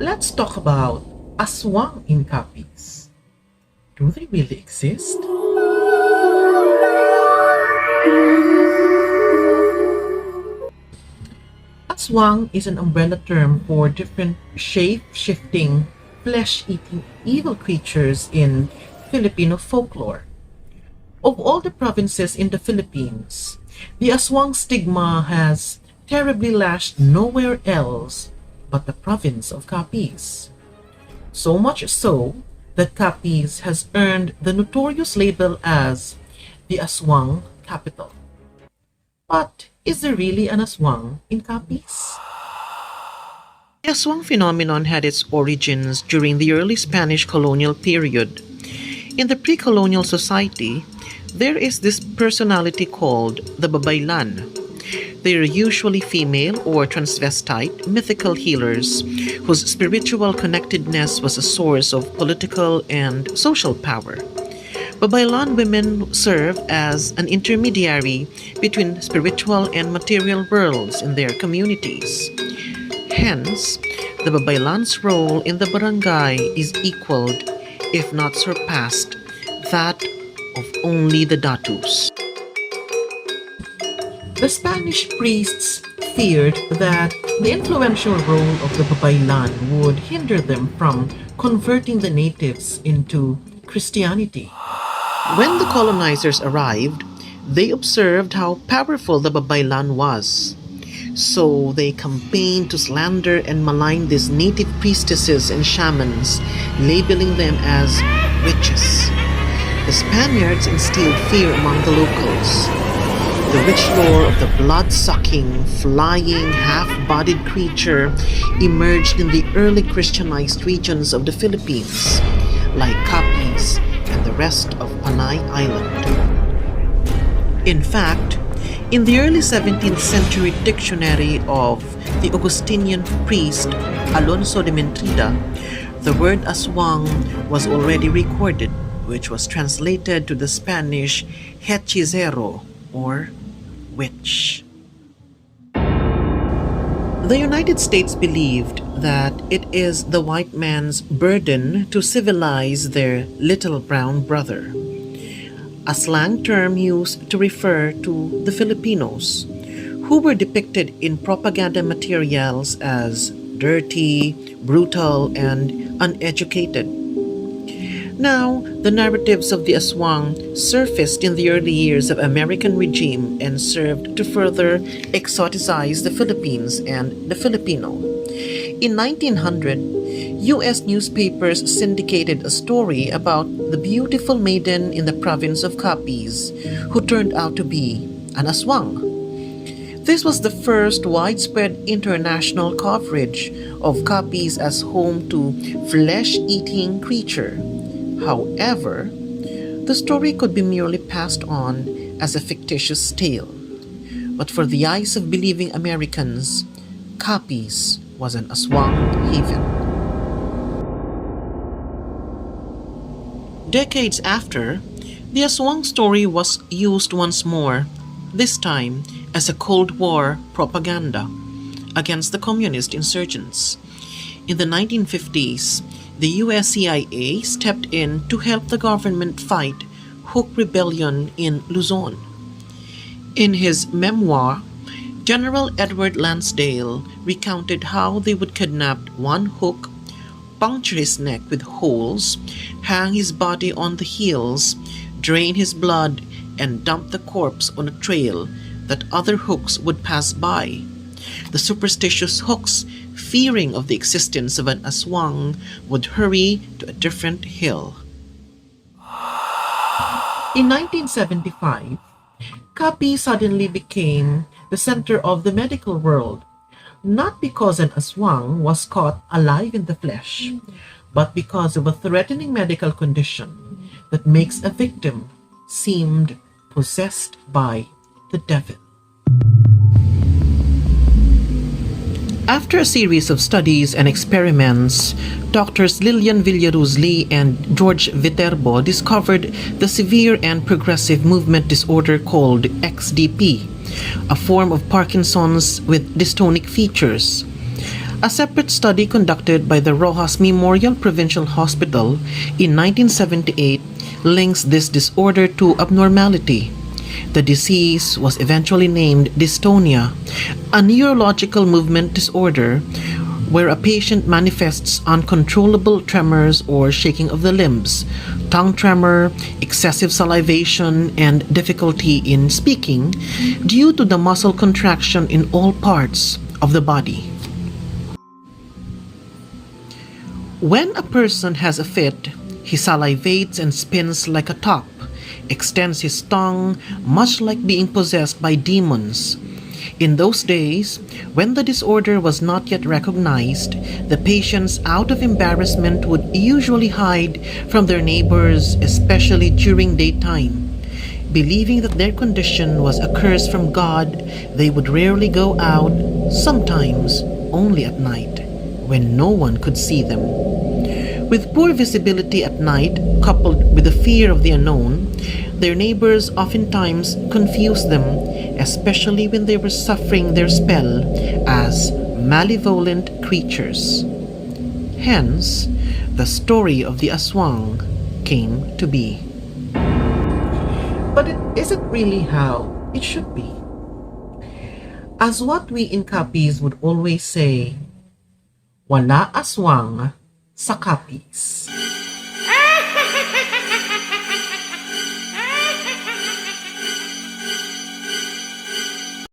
Let's talk about Aswang in Capiz. Do they really exist? Aswang is an umbrella term for different shape-shifting, flesh-eating evil creatures in Filipino folklore. Of all the provinces in the Philippines, the Aswang stigma has terribly lashed nowhere else but the province of Capiz. So much so that Capiz has earned the notorious label as the Aswang capital. But is there really an Aswang in Capiz? The Aswang phenomenon had its origins during the early Spanish colonial period. In the pre-colonial society, there is this personality called the Babaylan. They are usually female or transvestite mythical healers whose spiritual connectedness was a source of political and social power. Babaylan women serve as an intermediary between spiritual and material worlds in their communities. Hence, the Babaylan's role in the barangay is equaled, if not surpassed, that of only the datus. The Spanish priests feared that the influential role of the Babaylan would hinder them from converting the natives into Christianity. When the colonizers arrived, they observed how powerful the Babaylan was. So they campaigned to slander and malign these native priestesses and shamans, labeling them as witches. The Spaniards instilled fear among the locals. The rich lore of the blood-sucking, flying, half-bodied creature emerged in the early Christianized regions of the Philippines, like Capiz and the rest of Panay Island. In fact, in the early 17th century dictionary of the Augustinian priest Alonso de Mentrida, the word aswang was already recorded, which was translated to the Spanish hechicero, or witch. The United States believed that it is the white man's burden to civilize their little brown brother, a slang term used to refer to the Filipinos, who were depicted in propaganda materials as dirty, brutal, and uneducated. Now, the narratives of the Aswang surfaced in the early years of American regime and served to further exoticize the Philippines and the Filipino. In 1900, U.S. newspapers syndicated a story about the beautiful maiden in the province of Capiz who turned out to be an Aswang. This was the first widespread international coverage of Capiz as home to flesh-eating creature. However, the story could be merely passed on as a fictitious tale. But for the eyes of believing Americans, Capiz was an Aswang haven. Decades after, the Aswang story was used once more, this time as a Cold War propaganda against the communist insurgents. In the 1950s, the US CIA stepped in to help the government fight Hook Rebellion in Luzon. In his memoir, General Edward Lansdale recounted how they would kidnap one Hook, puncture his neck with holes, hang his body on the heels, drain his blood, and dump the corpse on a trail that other Hooks would pass by. The superstitious Hooks, fearing of the existence of an Aswang, would hurry to a different hill. In 1975, Capiz suddenly became the center of the medical world, not because an Aswang was caught alive in the flesh, but because of a threatening medical condition that makes a victim seemed possessed by the devil. After a series of studies and experiments, Doctors Lilian Villaruz-Lee and George Viterbo discovered the severe and progressive movement disorder called XDP, a form of Parkinson's with dystonic features. A separate study conducted by the Rojas Memorial Provincial Hospital in 1978 links this disorder to abnormality. The disease was eventually named dystonia, a neurological movement disorder where a patient manifests uncontrollable tremors or shaking of the limbs, tongue tremor, excessive salivation, and difficulty in speaking due to the muscle contraction in all parts of the body. When a person has a fit, he salivates and spins like a top, extends his tongue, much like being possessed by demons. In those days, when the disorder was not yet recognized, the patients, out of embarrassment, would usually hide from their neighbors, especially during daytime. Believing that their condition was a curse from God, they would rarely go out, sometimes only at night, when no one could see them. With poor visibility at night, coupled with the fear of the unknown, their neighbors oftentimes confused them, especially when they were suffering their spell, as malevolent creatures. Hence, the story of the Aswang came to be. But it isn't really how it should be. As what we in Capiz would always say, wala aswang sa Capiz.